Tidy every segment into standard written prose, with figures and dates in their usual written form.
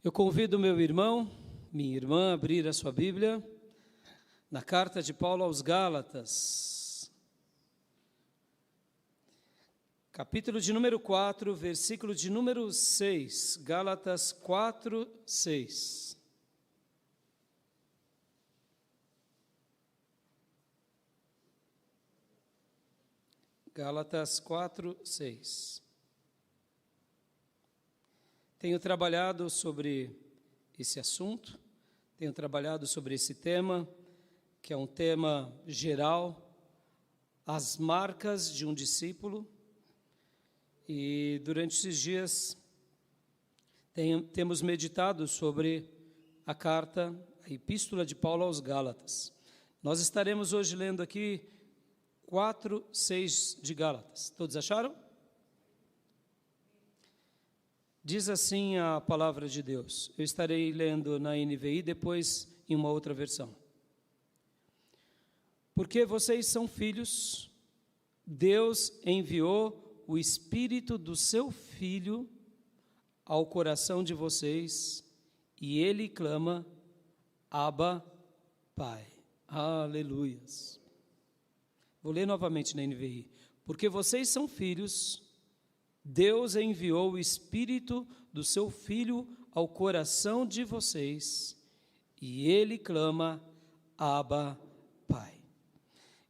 Eu convido meu irmão, minha irmã, a abrir a sua Bíblia na carta de Paulo aos Gálatas, capítulo de número 4, versículo de número 6, Gálatas 4, 6. Gálatas 4, 6. Tenho trabalhado sobre esse assunto, tenho trabalhado sobre esse tema, que é um tema geral, as marcas de um discípulo, e durante esses dias temos meditado sobre a carta, a epístola de Paulo aos Gálatas. Nós estaremos hoje lendo aqui 4, 6 de Gálatas. Todos acharam? Diz assim a palavra de Deus. Eu estarei lendo na NVI, depois em uma outra versão. Porque vocês são filhos, Deus enviou o Espírito do seu Filho ao coração de vocês, e Ele clama, Abba, Pai. Aleluias. Vou ler novamente na NVI. Porque vocês são filhos, Deus enviou o Espírito do seu Filho ao coração de vocês, e Ele clama, Abba, Pai.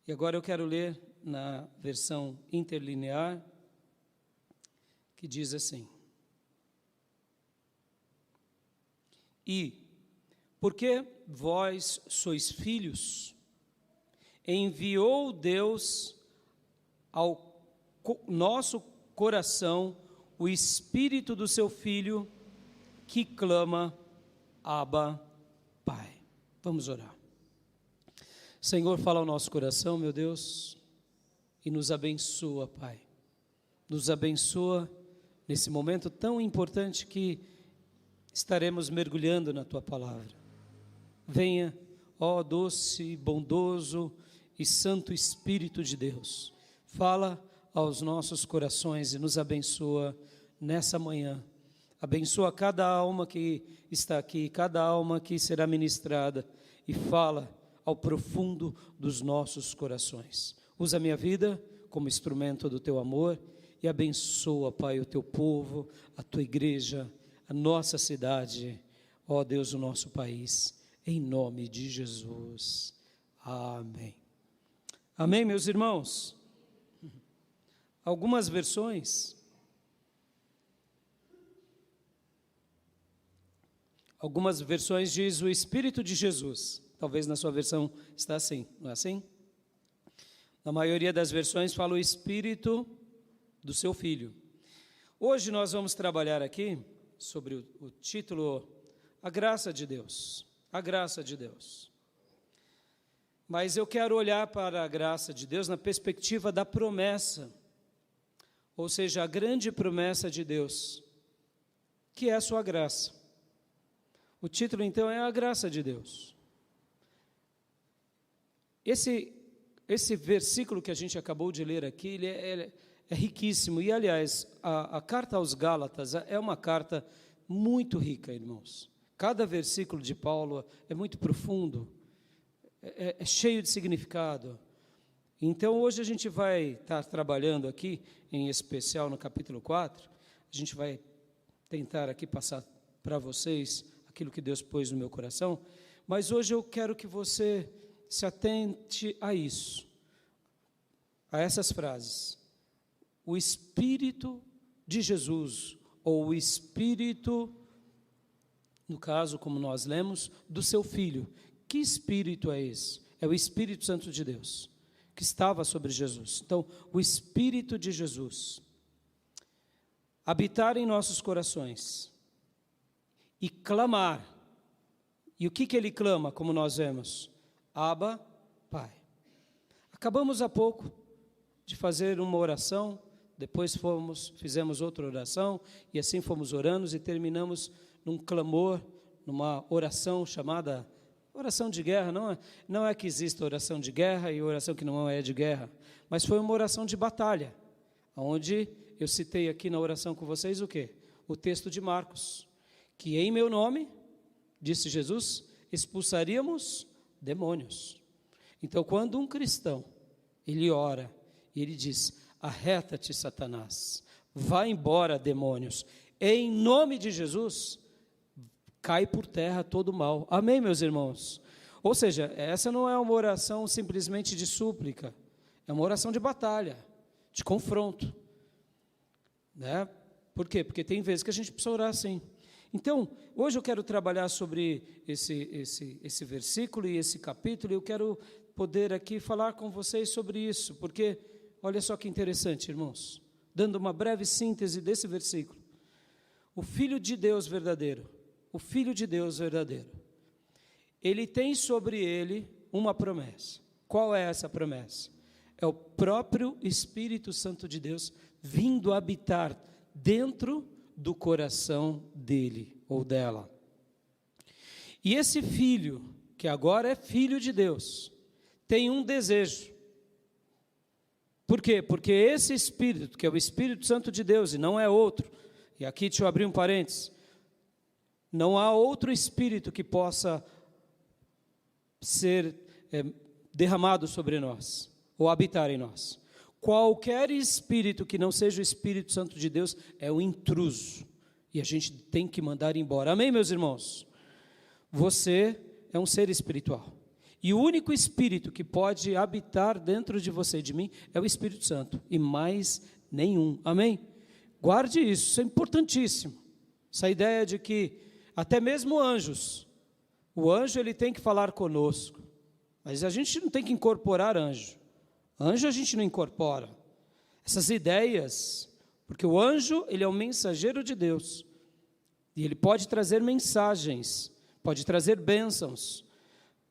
E agora eu quero ler na versão interlinear, que diz assim: E, porque vós sois filhos, enviou Deus ao nosso coração o Espírito do seu Filho, que clama, Abba, Pai. Vamos orar. Senhor, fala ao nosso coração, meu Deus, e nos abençoa, Pai. Nos abençoa nesse momento tão importante que estaremos mergulhando na Tua Palavra. Venha, ó doce, bondoso e santo Espírito de Deus, fala aos nossos corações e nos abençoa nessa manhã. Abençoa cada alma que está aqui, cada alma que será ministrada, e fala ao profundo dos nossos corações. Usa a minha vida como instrumento do teu amor e abençoa, Pai, o teu povo, a tua igreja, a nossa cidade, ó Deus, o nosso país, em nome de Jesus. Amém. Amém, meus irmãos? Algumas versões diz o Espírito de Jesus. Talvez na sua versão está assim, não é assim? Na maioria das versões fala o Espírito do seu Filho. Hoje nós vamos trabalhar aqui sobre o título A Graça de Deus. A Graça de Deus. Mas eu quero olhar para a graça de Deus na perspectiva da promessa, ou seja, a grande promessa de Deus, que é a sua graça. O título, então, é A Graça de Deus. Esse versículo que a gente acabou de ler aqui, ele é riquíssimo. E, aliás, a carta aos Gálatas é uma carta muito rica, irmãos. Cada versículo de Paulo é muito profundo, é cheio de significado. Então, hoje a gente vai estar trabalhando aqui, em especial no capítulo 4, a gente vai tentar aqui passar para vocês aquilo que Deus pôs no meu coração, mas hoje eu quero que você se atente a isso, a essas frases. O Espírito de Jesus, ou o Espírito, no caso, como nós lemos, do seu Filho. Que Espírito é esse? É o Espírito Santo de Deus, que estava sobre Jesus. Então, o Espírito de Jesus habitar em nossos corações e clamar. E o que ele clama, como nós vemos? Abba, Pai. Acabamos há pouco de fazer uma oração, depois fizemos outra oração, e assim fomos orando e terminamos num clamor, numa oração chamada oração de guerra. Não é que exista oração de guerra e oração que não é de guerra, mas foi uma oração de batalha, onde eu citei aqui na oração com vocês o quê? O texto de Marcos, que em meu nome, disse Jesus, expulsaríamos demônios. Então, quando um cristão, ele ora, e ele diz, arreta-te, Satanás, vá embora, demônios, em nome de Jesus, cai por terra todo o mal. Amém, meus irmãos? Ou seja, essa não é uma oração simplesmente de súplica, é uma oração de batalha, de confronto, né? Por quê? Porque tem vezes que a gente precisa orar assim. Então, hoje eu quero trabalhar sobre esse versículo e esse capítulo, e eu quero poder aqui falar com vocês sobre isso, porque, olha só que interessante, irmãos, dando uma breve síntese desse versículo. O Filho de Deus verdadeiro, ele tem sobre ele uma promessa. Qual é essa promessa? É o próprio Espírito Santo de Deus vindo habitar dentro do coração dele ou dela. E esse filho, que agora é filho de Deus, tem um desejo. Por quê? Porque esse Espírito, que é o Espírito Santo de Deus e não é outro, e aqui deixa eu abrir um parênteses, não há outro Espírito que possa ser derramado sobre nós, ou habitar em nós. Qualquer espírito que não seja o Espírito Santo de Deus é um intruso, e a gente tem que mandar embora. Amém, meus irmãos? Você é um ser espiritual, e o único Espírito que pode habitar dentro de você e de mim é o Espírito Santo, e mais nenhum. Amém? Guarde isso é importantíssimo, essa ideia de que até mesmo anjos, o anjo ele tem que falar conosco, mas a gente não tem que incorporar anjo. Anjo a gente não incorpora. Essas ideias, porque o anjo, ele é um mensageiro de Deus. E ele pode trazer mensagens, pode trazer bênçãos.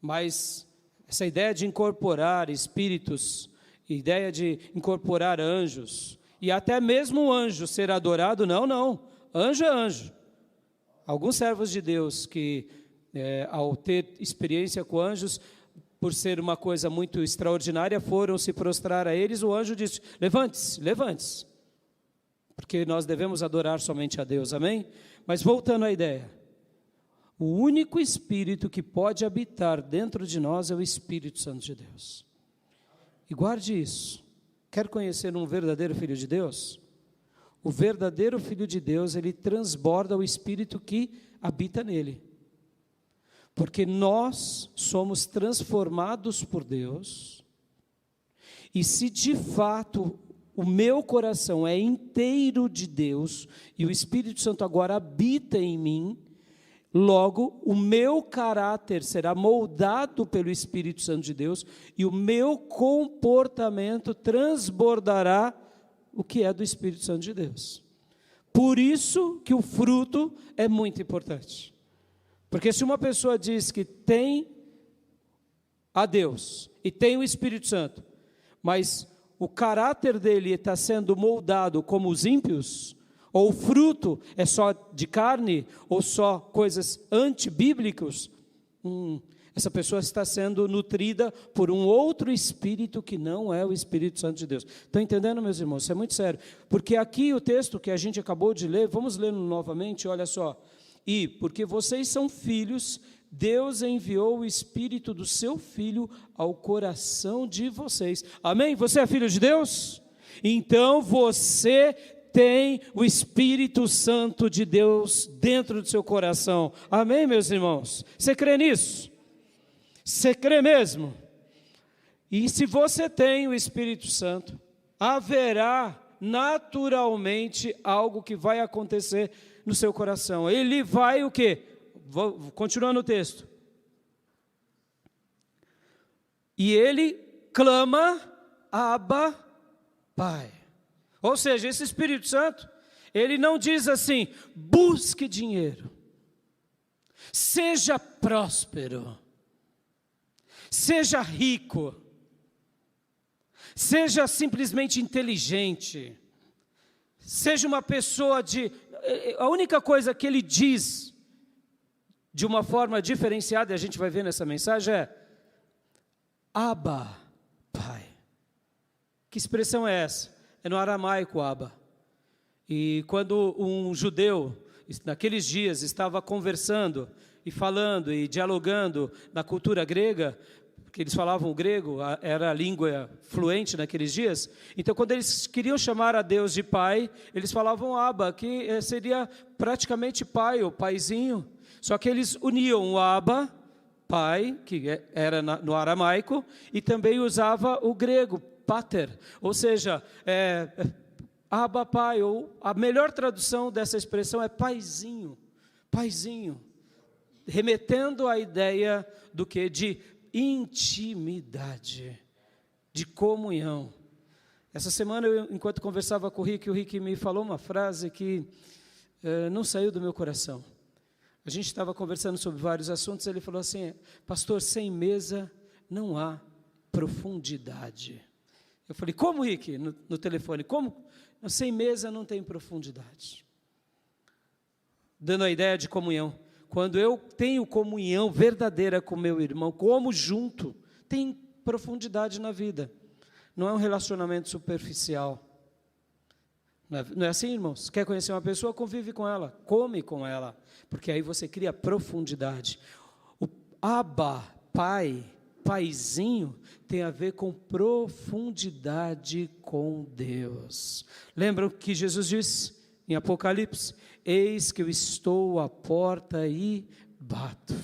Mas essa ideia de incorporar espíritos, ideia de incorporar anjos, e até mesmo o anjo ser adorado, não. Anjo é anjo. Alguns servos de Deus que, ao ter experiência com anjos, por ser uma coisa muito extraordinária, foram se prostrar a eles, o anjo disse, levante-se, porque nós devemos adorar somente a Deus, amém? Mas voltando à ideia, o único Espírito que pode habitar dentro de nós é o Espírito Santo de Deus, e guarde isso. Quer conhecer um verdadeiro Filho de Deus? O verdadeiro Filho de Deus, ele transborda o Espírito que habita nele. Porque nós somos transformados por Deus, e se de fato o meu coração é inteiro de Deus, e o Espírito Santo agora habita em mim, logo o meu caráter será moldado pelo Espírito Santo de Deus, e o meu comportamento transbordará o que é do Espírito Santo de Deus. Por isso que o fruto é muito importante. Porque se uma pessoa diz que tem a Deus e tem o Espírito Santo, mas o caráter dele está sendo moldado como os ímpios, ou o fruto é só de carne, ou só coisas antibíblicas, essa pessoa está sendo nutrida por um outro espírito que não é o Espírito Santo de Deus. Estão entendendo, meus irmãos? Isso é muito sério. Porque aqui o texto que a gente acabou de ler, vamos ler novamente, olha só. E, porque vocês são filhos, Deus enviou o Espírito do seu Filho ao coração de vocês. Amém? Você é filho de Deus? Então você tem o Espírito Santo de Deus dentro do seu coração. Amém, meus irmãos? Você crê nisso? Você crê mesmo? E se você tem o Espírito Santo, haverá naturalmente algo que vai acontecer no seu coração. Ele vai o quê? Continuando o texto. E ele clama, Abba, Pai. Ou seja, esse Espírito Santo, ele não diz assim, busque dinheiro, seja próspero, seja rico, seja simplesmente inteligente, seja uma pessoa de... A única coisa que ele diz de uma forma diferenciada, e a gente vai ver nessa mensagem, é Abba, Pai. Que expressão é essa? É no aramaico, Abba. E quando um judeu naqueles dias, estava conversando e falando e dialogando na cultura grega, porque eles falavam o grego, era a língua fluente naqueles dias. Então, quando eles queriam chamar a Deus de pai, eles falavam Abba, que seria praticamente pai, ou paizinho. Só que eles uniam o Abba, pai, que era no aramaico, e também usava o grego, pater, ou seja, Abba, pai, ou a melhor tradução dessa expressão é paizinho, paizinho, remetendo à ideia do que? De intimidade, de comunhão. Essa semana, enquanto conversava com o Rick me falou uma frase que não saiu do meu coração. A gente estava conversando sobre vários assuntos, ele falou assim: pastor, sem mesa não há profundidade. Eu falei: como, Rick? No telefone, como? Sem mesa não tem profundidade. Dando a ideia de comunhão. Quando eu tenho comunhão verdadeira com meu irmão, como junto, tem profundidade na vida. Não é um relacionamento superficial. Não é assim, irmãos? Quer conhecer uma pessoa? Convive com ela, come com ela, porque aí você cria profundidade. O Abba, pai, paizinho, tem a ver com profundidade com Deus. Lembram que Jesus disse em Apocalipse: eis que eu estou à porta e bato.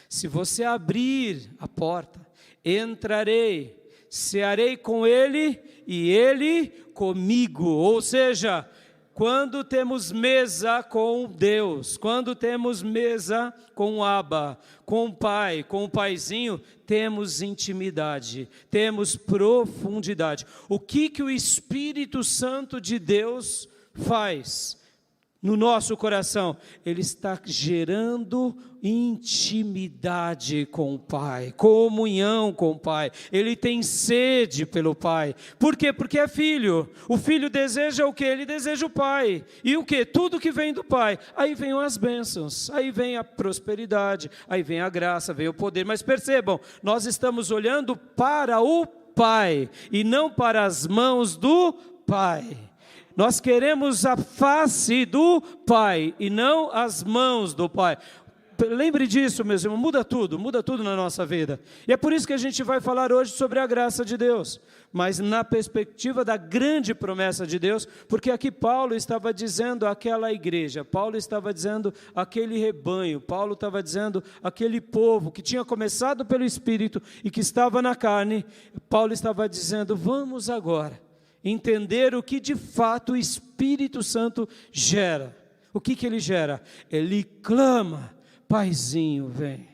Se você abrir a porta, entrarei, cearei com ele e ele comigo. Ou seja, quando temos mesa com Deus, quando temos mesa com o Abba, com o Pai, com o Paizinho, temos intimidade, temos profundidade. O que o Espírito Santo de Deus faz no nosso coração? Ele está gerando intimidade com o Pai, comunhão com o Pai. Ele tem sede pelo Pai. Por quê? Porque é filho. O filho deseja o quê? Ele deseja o Pai. E o quê? Tudo que vem do Pai. Aí vem as bênçãos, aí vem a prosperidade, aí vem a graça, vem o poder. Mas percebam, nós estamos olhando para o Pai e não para as mãos do Pai. Nós queremos a face do Pai e não as mãos do Pai. Lembre disso, meus irmãos, muda tudo na nossa vida. E é por isso que a gente vai falar hoje sobre a graça de Deus, mas na perspectiva da grande promessa de Deus, porque aqui Paulo estava dizendo àquela igreja, Paulo estava dizendo aquele rebanho, Paulo estava dizendo aquele povo que tinha começado pelo Espírito e que estava na carne. Paulo estava dizendo: vamos agora entender o que de fato o Espírito Santo gera. O que ele gera? Ele clama: Paizinho, vem.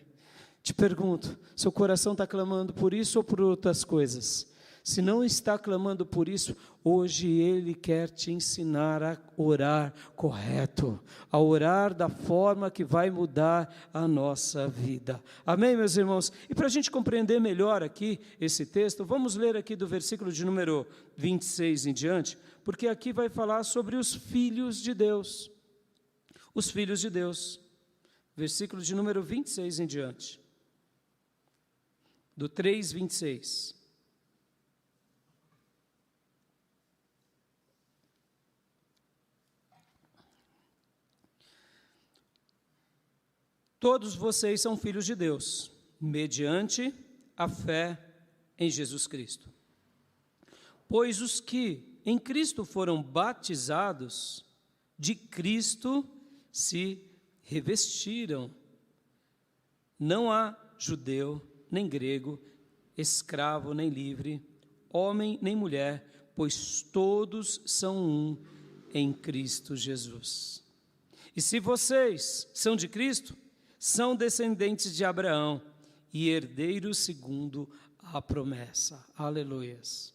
Te pergunto, seu coração está clamando por isso ou por outras coisas? Se não está clamando por isso, hoje Ele quer te ensinar a orar correto, a orar da forma que vai mudar a nossa vida. Amém, meus irmãos? E para a gente compreender melhor aqui esse texto, vamos ler aqui do versículo de número 26 em diante, porque aqui vai falar sobre os filhos de Deus. Os filhos de Deus. Versículo de número 26 em diante. Do 3:26. Todos vocês são filhos de Deus, mediante a fé em Jesus Cristo. Pois os que em Cristo foram batizados, de Cristo se revestiram. Não há judeu, nem grego, escravo, nem livre, homem, nem mulher, pois todos são um em Cristo Jesus. E se vocês são de Cristo, são descendentes de Abraão e herdeiros segundo a promessa. Aleluias.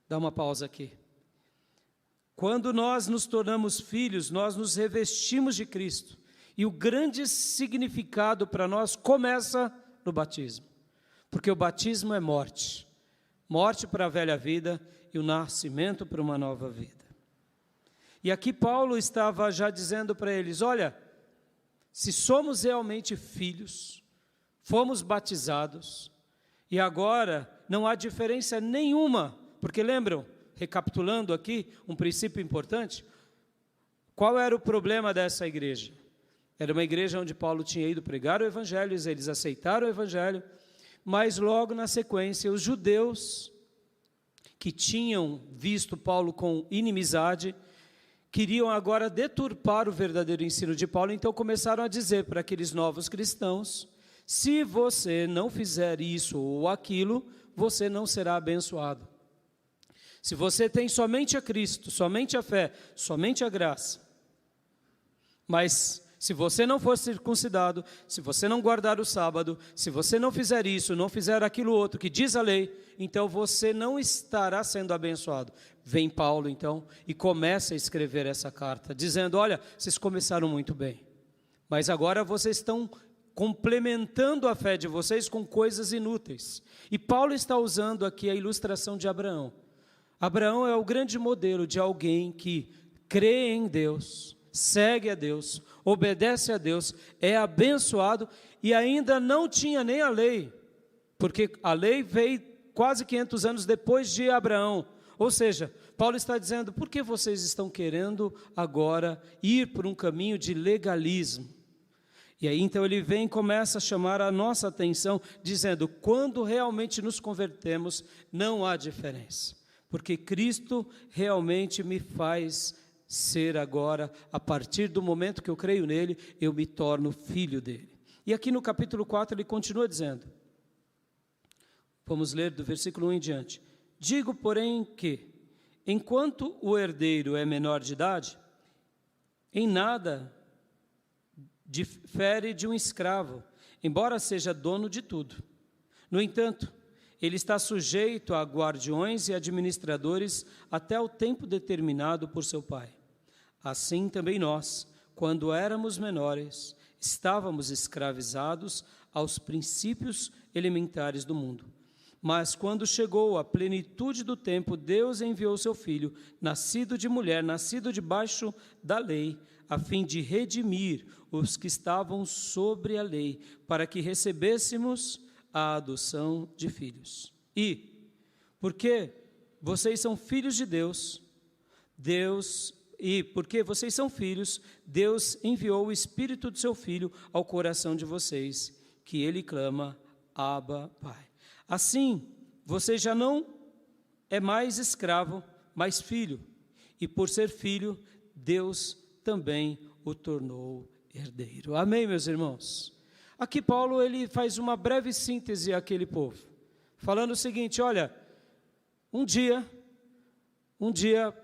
Dá uma pausa aqui. Quando nós nos tornamos filhos, nós nos revestimos de Cristo. E o grande significado para nós começa no batismo. Porque o batismo é morte. Morte para a velha vida e o nascimento para uma nova vida. E aqui Paulo estava já dizendo para eles: olha, se somos realmente filhos, fomos batizados, e agora não há diferença nenhuma, porque lembram, recapitulando aqui, um princípio importante, qual era o problema dessa igreja? Era uma igreja onde Paulo tinha ido pregar o evangelho, eles aceitaram o evangelho, mas logo na sequência os judeus que tinham visto Paulo com inimizade, queriam agora deturpar o verdadeiro ensino de Paulo, então começaram a dizer para aqueles novos cristãos: se você não fizer isso ou aquilo, você não será abençoado. Se você tem somente a Cristo, somente a fé, somente a graça, mas se você não for circuncidado, se você não guardar o sábado, se você não fizer isso, não fizer aquilo outro que diz a lei, então você não estará sendo abençoado. Vem Paulo então e começa a escrever essa carta, dizendo: olha, vocês começaram muito bem, mas agora vocês estão complementando a fé de vocês com coisas inúteis. E Paulo está usando aqui a ilustração de Abraão. Abraão é o grande modelo de alguém que crê em Deus, segue a Deus, obedece a Deus, é abençoado e ainda não tinha nem a lei, porque a lei veio quase 500 anos depois de Abraão. Ou seja, Paulo está dizendo: por que vocês estão querendo agora ir por um caminho de legalismo? E aí então ele vem e começa a chamar a nossa atenção, dizendo: quando realmente nos convertemos, não há diferença, porque Cristo realmente me faz ser agora, a partir do momento que eu creio nele, eu me torno filho dele. E aqui no capítulo 4 ele continua dizendo, vamos ler do versículo 1 em diante: digo, porém, que, enquanto o herdeiro é menor de idade, em nada difere de um escravo, embora seja dono de tudo. No entanto, ele está sujeito a guardiões e administradores até o tempo determinado por seu pai. Assim também nós, quando éramos menores, estávamos escravizados aos princípios elementares do mundo. Mas quando chegou a plenitude do tempo, Deus enviou seu Filho, nascido de mulher, nascido debaixo da lei, a fim de redimir os que estavam sobre a lei, para que recebêssemos a adoção de filhos. E, porque vocês são filhos de Deus, porque vocês são filhos, Deus enviou o Espírito do seu Filho ao coração de vocês, que ele clama: Abba, Pai. Assim, você já não é mais escravo, mas filho. E por ser filho, Deus também o tornou herdeiro. Amém, meus irmãos? Aqui Paulo ele faz uma breve síntese àquele povo, falando o seguinte: olha, um dia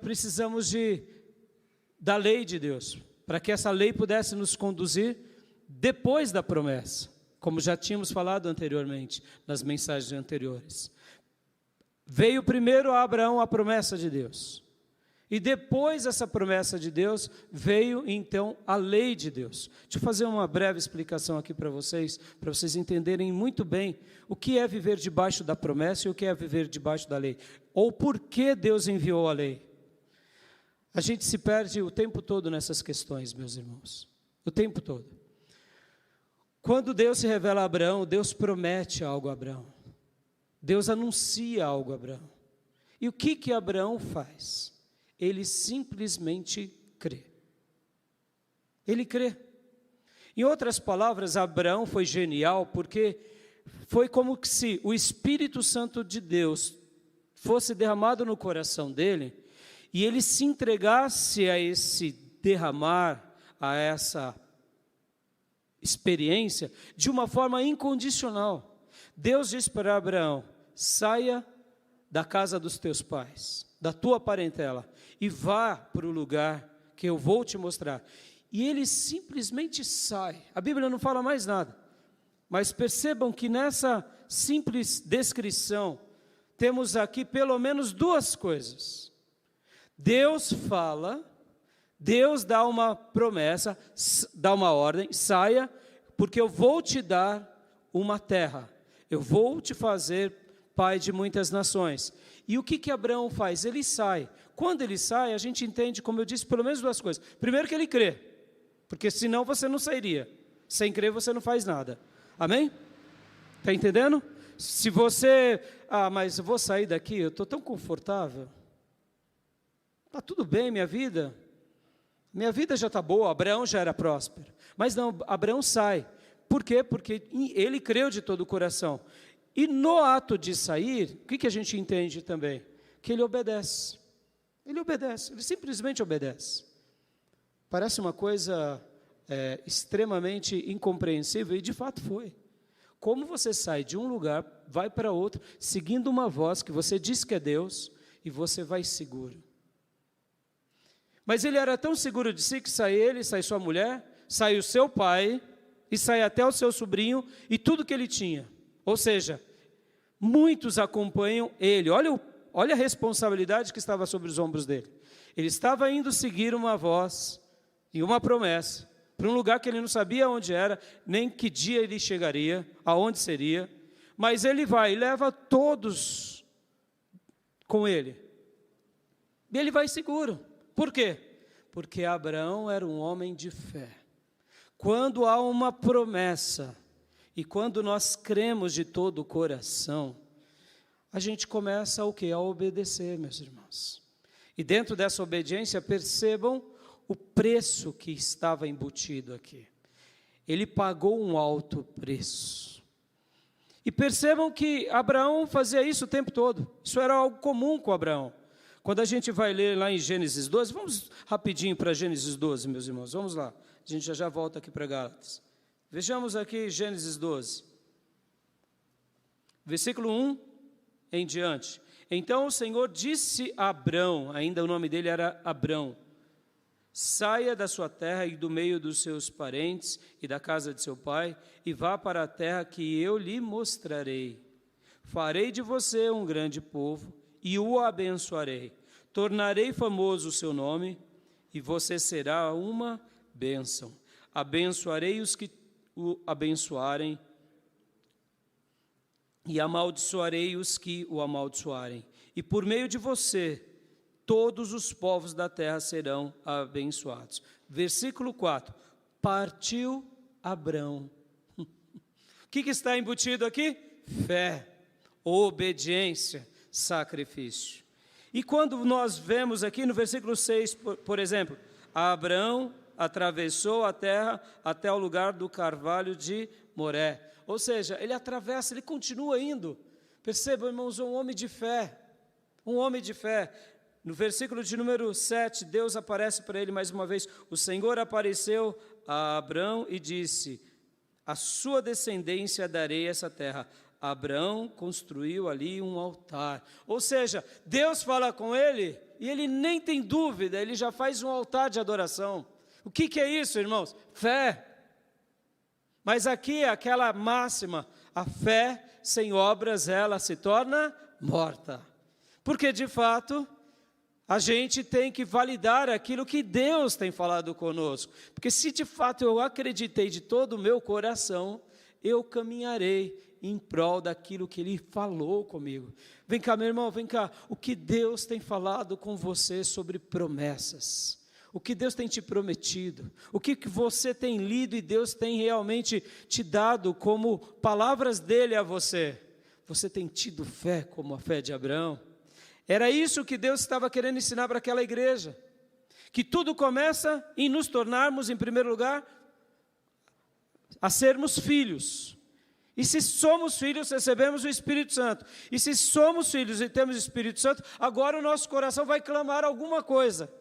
precisamos da lei de Deus, para que essa lei pudesse nos conduzir depois da promessa, como já tínhamos falado anteriormente, nas mensagens anteriores. Veio primeiro a Abraão a promessa de Deus, e depois dessa promessa de Deus, veio então a lei de Deus. Deixa eu fazer uma breve explicação aqui para vocês entenderem muito bem o que é viver debaixo da promessa e o que é viver debaixo da lei, ou por que Deus enviou a lei. A gente se perde o tempo todo nessas questões, meus irmãos, o tempo todo. Quando Deus se revela a Abraão, Deus promete algo a Abraão, Deus anuncia algo a Abraão. E o que Abraão faz? Ele simplesmente crê. Ele crê. Em outras palavras, Abraão foi genial, porque foi como se o Espírito Santo de Deus fosse derramado no coração dele, e ele se entregasse a esse derramar, a essa experiência, de uma forma incondicional. Deus disse para Abraão: saia da casa dos teus pais, da tua parentela, e vá para o lugar que eu vou te mostrar. E ele simplesmente sai. A Bíblia não fala mais nada, mas percebam que nessa simples descrição, temos aqui pelo menos duas coisas. Deus fala, Deus dá uma promessa, dá uma ordem: saia, porque eu vou te dar uma terra, eu vou te fazer pai de muitas nações. E o que Abraão faz? Ele sai. Quando ele sai, a gente entende, como eu disse, pelo menos duas coisas. Primeiro, que ele crê, porque senão você não sairia. Sem crer você não faz nada. Amém? Está entendendo? Se você, mas eu vou sair daqui, eu estou tão confortável, está tudo bem minha vida, Minha vida já está boa, Abraão já era próspero. Mas não, Abraão sai. Por quê? Porque ele creu de todo o coração. E no ato de sair, o que a gente entende também? Que ele obedece. Ele obedece, ele simplesmente obedece. Parece uma coisa extremamente incompreensível, e de fato foi. Como você sai de um lugar, vai para outro, seguindo uma voz que você diz que é Deus, e você vai seguro. Mas ele era tão seguro de si que sai ele, sai sua mulher, sai o seu pai, e sai até o seu sobrinho, e tudo que ele tinha. Ou seja, muitos acompanham ele. Olha a responsabilidade que estava sobre os ombros dele. Ele estava indo seguir uma voz e uma promessa, para um lugar que ele não sabia onde era, nem que dia ele chegaria, aonde seria, mas ele vai e leva todos com ele. E ele vai seguro. Por quê? Porque Abraão era um homem de fé. Quando há uma promessa, e quando nós cremos de todo o coração, a gente começa o quê? A obedecer, meus irmãos. E dentro dessa obediência, percebam o preço que estava embutido aqui. Ele pagou um alto preço. E percebam que Abraão fazia isso o tempo todo. Isso era algo comum com Abraão. Quando a gente vai ler lá em Gênesis 12, vamos rapidinho para Gênesis 12, meus irmãos, vamos lá. A gente já volta aqui para Gálatas. Vejamos aqui Gênesis 12. Versículo 1 em diante. Então o Senhor disse a Abrão, ainda o nome dele era Abrão: saia da sua terra e do meio dos seus parentes e da casa de seu pai, e vá para a terra que eu lhe mostrarei. Farei de você um grande povo, e o abençoarei. Tornarei famoso o seu nome, e você será uma bênção. Abençoarei os que o abençoarem, e amaldiçoarei os que o amaldiçoarem. E por meio de você, todos os povos da terra serão abençoados. Versículo 4. Partiu Abrão. O que está embutido aqui? Fé, obediência, sacrifício. E quando nós vemos aqui no versículo 6, por exemplo, Abrão atravessou a terra até o lugar do carvalho de Moré. Ou seja, ele atravessa, ele continua indo. Percebam, irmãos, um homem de fé. Um homem de fé. No versículo de número 7, Deus aparece para ele mais uma vez. O Senhor apareceu a Abrão e disse: a sua descendência darei essa terra. Abrão construiu ali um altar. Ou seja, Deus fala com ele e ele nem tem dúvida, ele já faz um altar de adoração. O que é isso, irmãos? Fé. Mas aqui é aquela máxima: a fé sem obras, ela se torna morta. Porque, de fato, a gente tem que validar aquilo que Deus tem falado conosco. Porque se de fato eu acreditei de todo o meu coração, eu caminharei em prol daquilo que Ele falou comigo. Vem cá, meu irmão, vem cá. O que Deus tem falado com você sobre promessas? O que Deus tem te prometido? O que você tem lido e Deus tem realmente te dado como palavras dEle a você? Você tem tido fé como a fé de Abraão? Era isso que Deus estava querendo ensinar para aquela igreja. Que tudo começa em nos tornarmos, em primeiro lugar, a sermos filhos. E se somos filhos, recebemos o Espírito Santo. E se somos filhos e temos o Espírito Santo, agora o nosso coração vai clamar alguma coisa.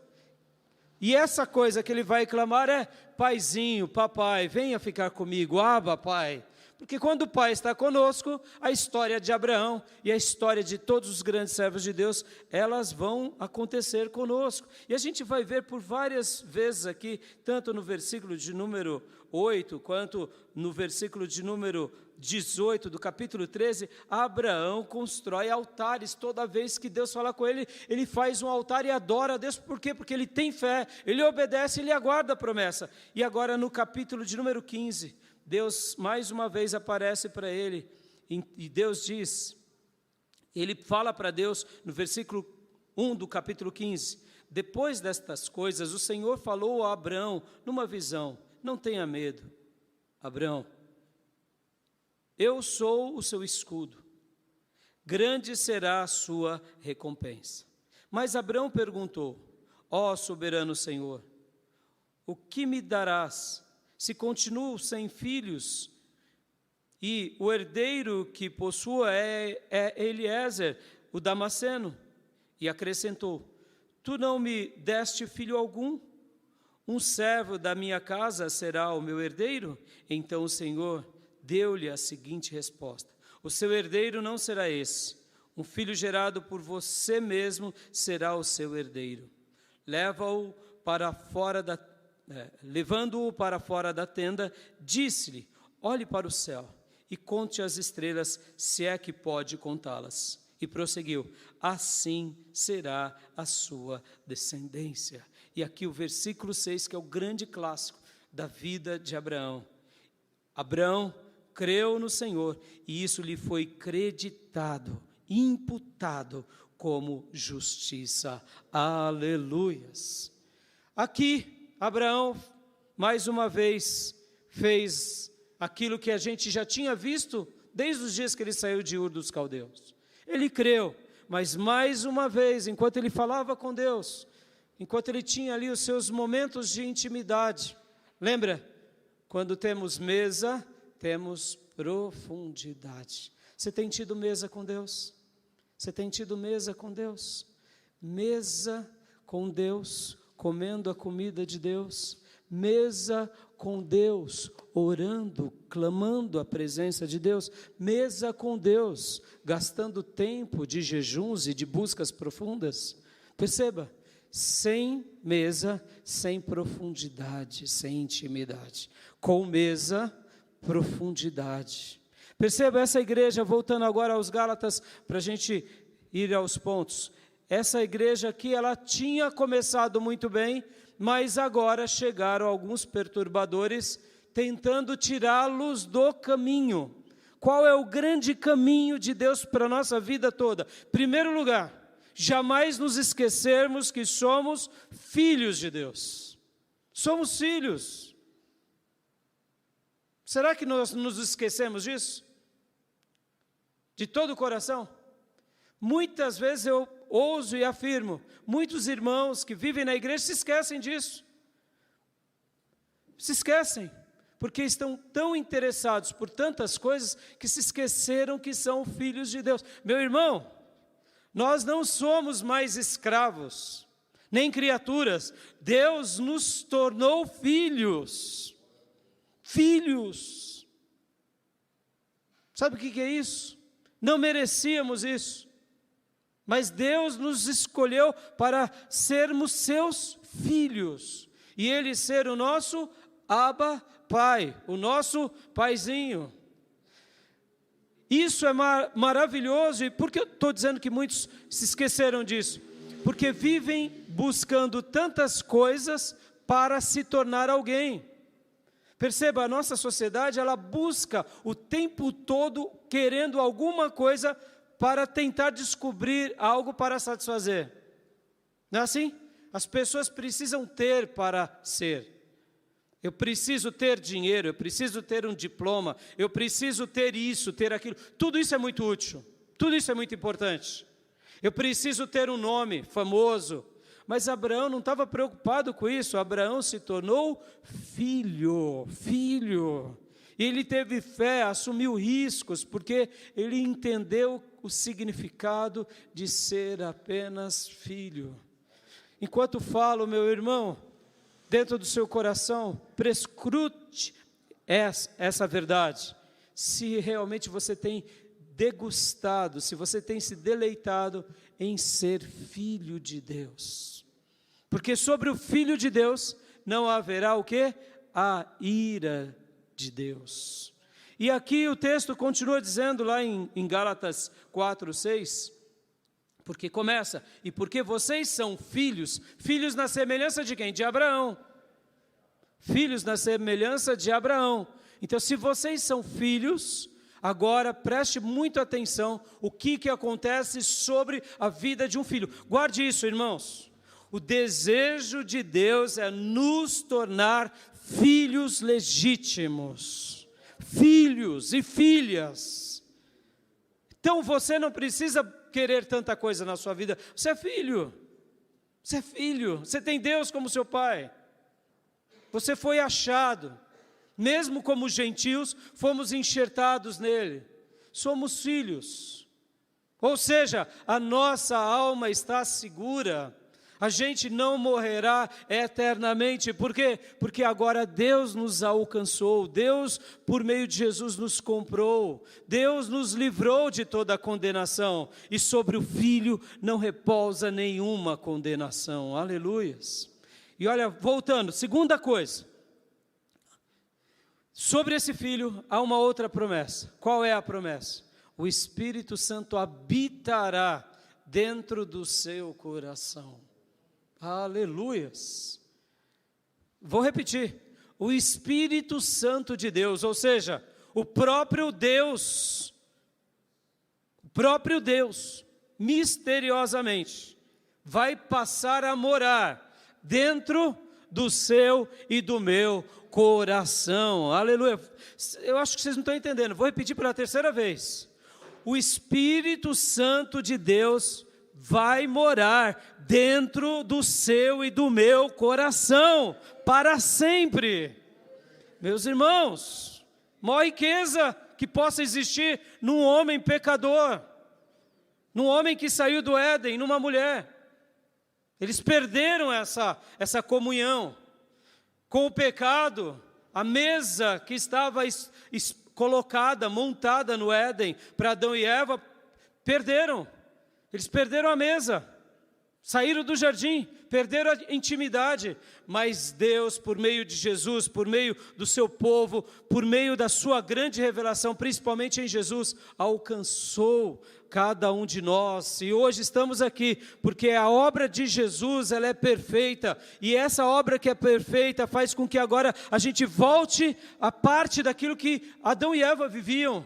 E essa coisa que ele vai clamar é: paizinho, papai, venha ficar comigo, Abba, pai. Porque quando o pai está conosco, a história de Abraão e a história de todos os grandes servos de Deus, elas vão acontecer conosco. E a gente vai ver por várias vezes aqui, tanto no versículo de número 8, quanto no versículo de número 18 do capítulo 13, Abraão constrói altares. Toda vez que Deus fala com ele, ele faz um altar e adora a Deus. Por quê? Porque ele tem fé, ele obedece, ele aguarda a promessa. E agora no capítulo de número 15, Deus mais uma vez aparece para ele, e Deus diz, ele fala para Deus no versículo 1 do capítulo 15, depois destas coisas, o Senhor falou a Abraão numa visão: não tenha medo, Abraão, eu sou o seu escudo, grande será a sua recompensa. Mas Abraão perguntou: ó soberano Senhor, o que me darás, se continuo sem filhos? E o herdeiro que possua é Eliezer, o Damasceno. E acrescentou: tu não me deste filho algum? Um servo da minha casa será o meu herdeiro? Então o Senhor deu-lhe a seguinte resposta: o seu herdeiro não será esse. Um filho gerado por você mesmo será o seu herdeiro. Levando-o para fora da tenda, disse-lhe: olhe para o céu e conte as estrelas, se é que pode contá-las. E prosseguiu: assim será a sua descendência. E aqui o versículo 6, que é o grande clássico da vida de Abraão. Abraão creu no Senhor e isso lhe foi creditado, imputado como justiça. Aleluias! Aqui, Abraão, mais uma vez, fez aquilo que a gente já tinha visto desde os dias que ele saiu de Ur dos Caldeus. Ele creu, mas mais uma vez, enquanto ele falava com Deus, enquanto ele tinha ali os seus momentos de intimidade, lembra? Quando temos mesa, temos profundidade. Você tem tido mesa com Deus? Você tem tido mesa com Deus? Mesa com Deus, comendo a comida de Deus. Mesa com Deus, orando, clamando a presença de Deus. Mesa com Deus, gastando tempo de jejuns e de buscas profundas. Perceba, sem mesa, sem profundidade, sem intimidade. Com mesa, profundidade. Perceba, essa igreja, voltando agora aos Gálatas, para a gente ir aos pontos. Essa igreja aqui, ela tinha começado muito bem, mas agora chegaram alguns perturbadores, tentando tirá-los do caminho. Qual é o grande caminho de Deus para a nossa vida toda? Primeiro lugar, jamais nos esquecermos que somos filhos de Deus. Somos filhos. Será que nós nos esquecemos disso? De todo o coração? Muitas vezes eu ouso e afirmo, muitos irmãos que vivem na igreja se esquecem disso. Se esquecem, porque estão tão interessados por tantas coisas que se esqueceram que são filhos de Deus. Meu irmão, nós não somos mais escravos, nem criaturas. Deus nos tornou filhos. Filhos. Sabe o que é isso? Não merecíamos isso. Mas Deus nos escolheu para sermos seus filhos. E Ele ser o nosso Abba Pai, o nosso paizinho. Isso é maravilhoso. E por que eu estou dizendo que muitos se esqueceram disso? Porque vivem buscando tantas coisas para se tornar alguém. Perceba, a nossa sociedade, ela busca o tempo todo querendo alguma coisa para tentar descobrir algo para satisfazer. Não é assim? As pessoas precisam ter para ser. Eu preciso ter dinheiro, eu preciso ter um diploma, eu preciso ter isso, ter aquilo. Tudo isso é muito útil, tudo isso é muito importante. Eu preciso ter um nome famoso. Mas Abraão não estava preocupado com isso. Abraão se tornou filho. E ele teve fé, assumiu riscos, porque ele entendeu o significado de ser apenas filho. Enquanto falo, meu irmão, dentro do seu coração, prescrute essa verdade. Se realmente você tem degustado, se você tem se deleitado em ser filho de Deus. Porque sobre o Filho de Deus não haverá o quê? A ira de Deus. E aqui o texto continua dizendo lá em Gálatas 4:6, porque começa: e porque vocês são filhos, filhos na semelhança de quem? De Abraão. Filhos na semelhança de Abraão. Então, se vocês são filhos, agora preste muita atenção o que acontece sobre a vida de um filho. Guarde isso, irmãos. O desejo de Deus é nos tornar filhos legítimos, filhos e filhas. Então você não precisa querer tanta coisa na sua vida. Você é filho, você tem Deus como seu pai. você foi achado. Mesmo como gentios, fomos enxertados nele. Somos filhos. Ou seja, a nossa alma está segura. A gente não morrerá eternamente. Por quê? Porque agora Deus nos alcançou. Deus, por meio de Jesus, nos comprou. Deus nos livrou de toda a condenação. E sobre o Filho não repousa nenhuma condenação. Aleluias. E olha, voltando, segunda coisa. Sobre esse Filho há uma outra promessa. Qual é a promessa? O Espírito Santo habitará dentro do seu coração. Aleluias. Vou repetir. O Espírito Santo de Deus, ou seja, o próprio Deus, misteriosamente, vai passar a morar dentro do seu e do meu coração. Aleluia. Eu acho que vocês não estão entendendo. Vou repetir pela terceira vez. O Espírito Santo de Deus vai morar dentro do seu e do meu coração para sempre. Meus irmãos, maior riqueza que possa existir num homem pecador, num homem que saiu do Éden, numa mulher. Eles perderam essa comunhão com o pecado. A mesa que estava colocada, montada no Éden para Adão e Eva, perderam. Eles perderam a mesa, saíram do jardim, perderam a intimidade, mas Deus, por meio de Jesus, por meio do seu povo, por meio da sua grande revelação, principalmente em Jesus, alcançou cada um de nós, e hoje estamos aqui, porque a obra de Jesus, ela é perfeita, e essa obra que é perfeita, faz com que agora a gente volte a parte daquilo que Adão e Eva viviam,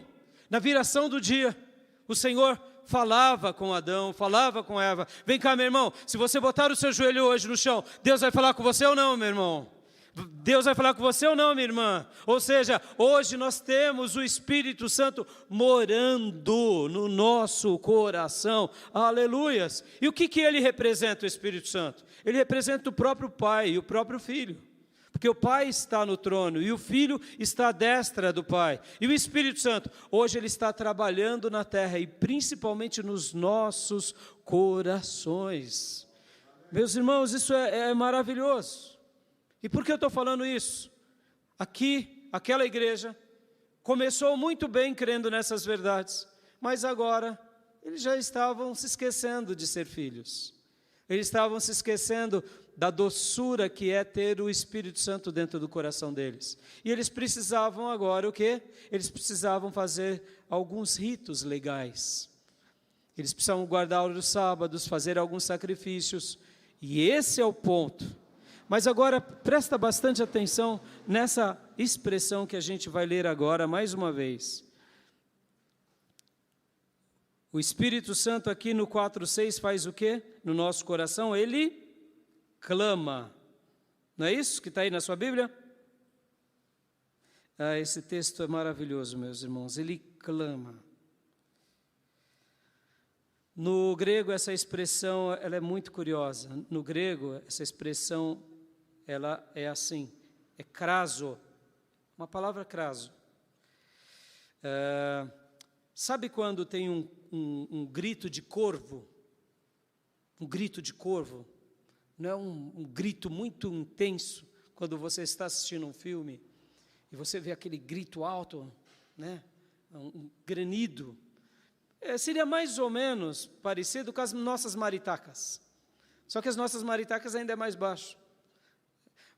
na viração do dia. O Senhor falava com Adão, falava com Eva. Vem cá, meu irmão, se você botar o seu joelho hoje no chão, Deus vai falar com você ou não, meu irmão? Deus vai falar com você ou não, minha irmã? Ou seja, hoje nós temos o Espírito Santo morando no nosso coração. Aleluias! E o que ele representa, o Espírito Santo? Ele representa o próprio Pai e o próprio Filho. Porque o Pai está no trono e o Filho está à destra do Pai. E o Espírito Santo, hoje ele está trabalhando na terra e principalmente nos nossos corações. Meus irmãos, isso é maravilhoso. E por que eu estou falando isso? Aqui, aquela igreja, começou muito bem crendo nessas verdades, mas agora eles já estavam se esquecendo de ser filhos. Eles estavam se esquecendo da doçura que é ter o Espírito Santo dentro do coração deles. E eles precisavam agora o quê? Eles precisavam fazer alguns ritos legais. Eles precisavam guardar os sábados, fazer alguns sacrifícios. E esse é o ponto. Mas agora, presta bastante atenção nessa expressão que a gente vai ler agora, mais uma vez. O Espírito Santo aqui no 4:6 faz o quê? No nosso coração, ele clama. Não é isso que está aí na sua Bíblia? Esse texto é maravilhoso, meus irmãos. Ele clama. No grego, essa expressão ela é muito curiosa. No grego, essa expressão ela é assim, é craso, uma palavra craso. Sabe quando tem um grito de corvo? Um grito de corvo? Não é um grito muito intenso, quando você está assistindo um filme, e você vê aquele grito alto, né? Um granido. Seria mais ou menos parecido com as nossas maritacas. Só que as nossas maritacas ainda é mais baixo.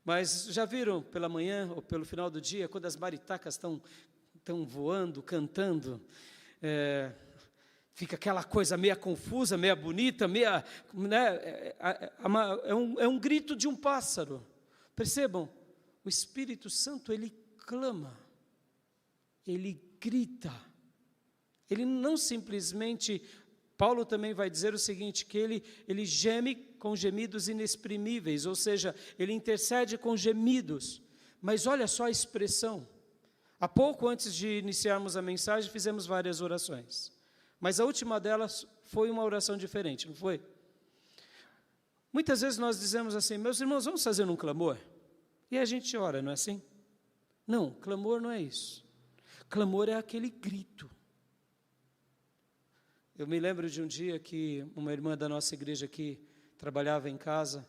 Mas já viram pela manhã ou pelo final do dia, quando as maritacas estão voando, cantando, fica aquela coisa meia confusa, meia bonita, meia, né, é um grito de um pássaro. Percebam, o Espírito Santo, ele clama, ele grita, ele não simplesmente, Paulo também vai dizer o seguinte, que ele geme com gemidos inexprimíveis, ou seja, ele intercede com gemidos, mas olha só a expressão. Há pouco antes de iniciarmos a mensagem, fizemos várias orações, mas a última delas foi uma oração diferente, não foi? Muitas vezes nós dizemos assim, meus irmãos, vamos fazer um clamor? E a gente ora, não é assim? Não, clamor não é isso. Clamor é aquele grito. Eu me lembro de um dia que uma irmã da nossa igreja aqui trabalhava em casa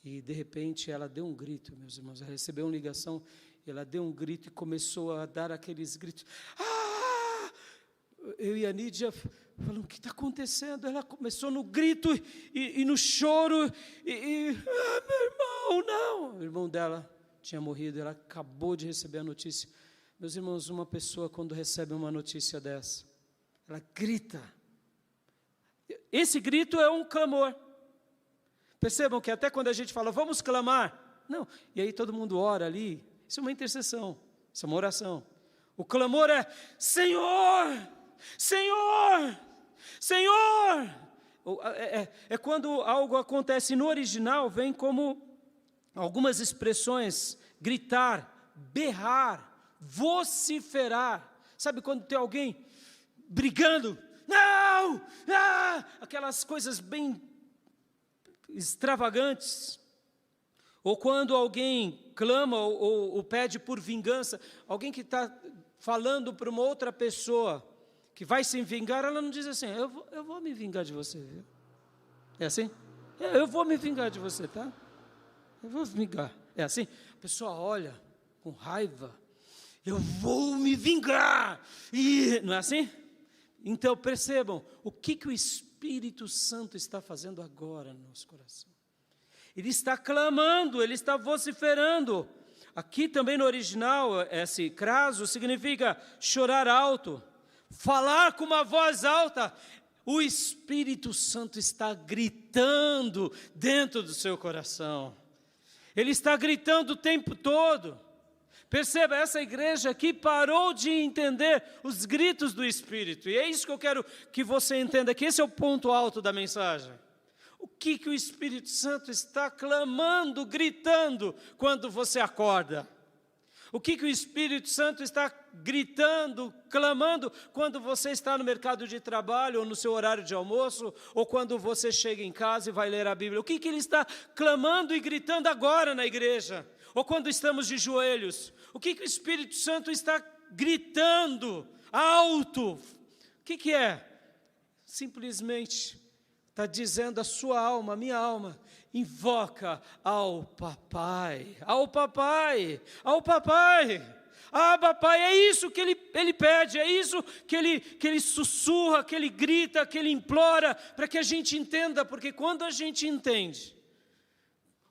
e de repente ela deu um grito, meus irmãos, ela recebeu uma ligação, ela deu um grito e começou a dar aqueles gritos. Ah! Eu e a Nídia falamos, o que está acontecendo? Ela começou no grito e no choro meu irmão, não! O irmão dela tinha morrido, ela acabou de receber a notícia. Meus irmãos, uma pessoa quando recebe uma notícia dessa, ela grita. Esse grito é um clamor. Percebam que até quando a gente fala, vamos clamar, não, e aí todo mundo ora ali, isso é uma intercessão, isso é uma oração. O clamor é, Senhor, Senhor, Senhor. É quando algo acontece no original, vem como algumas expressões, gritar, berrar, vociferar. Sabe quando tem alguém brigando? Não! Ah! Aquelas coisas bem extravagantes. Ou quando alguém clama ou pede por vingança, alguém que está falando para uma outra pessoa que vai se vingar, ela não diz assim, eu vou me vingar de você, viu? É assim? Eu vou me vingar de você, tá? Eu vou me vingar. É assim? A pessoa olha com raiva, eu vou me vingar. E não é assim? Então percebam, o que o Espírito Santo está fazendo agora no nosso coração? Ele está clamando, ele está vociferando. Aqui também no original, esse craso significa chorar alto, falar com uma voz alta. O Espírito Santo está gritando dentro do seu coração. Ele está gritando o tempo todo. Perceba, essa igreja aqui parou de entender os gritos do Espírito. E é isso que eu quero que você entenda, que esse é o ponto alto da mensagem. O que o Espírito Santo está clamando, gritando quando você acorda? O que o Espírito Santo está gritando, clamando quando você está no mercado de trabalho, ou no seu horário de almoço, ou quando você chega em casa e vai ler a Bíblia? O que ele está clamando e gritando agora na igreja? Ou quando estamos de joelhos? O que o Espírito Santo está gritando alto? O que é? Simplesmente está dizendo a sua alma, a minha alma, invoca ao papai, ao papai, ao papai. Ah, papai, é isso que ele pede, é isso que ele sussurra, que ele grita, que ele implora, para que a gente entenda, porque quando a gente entende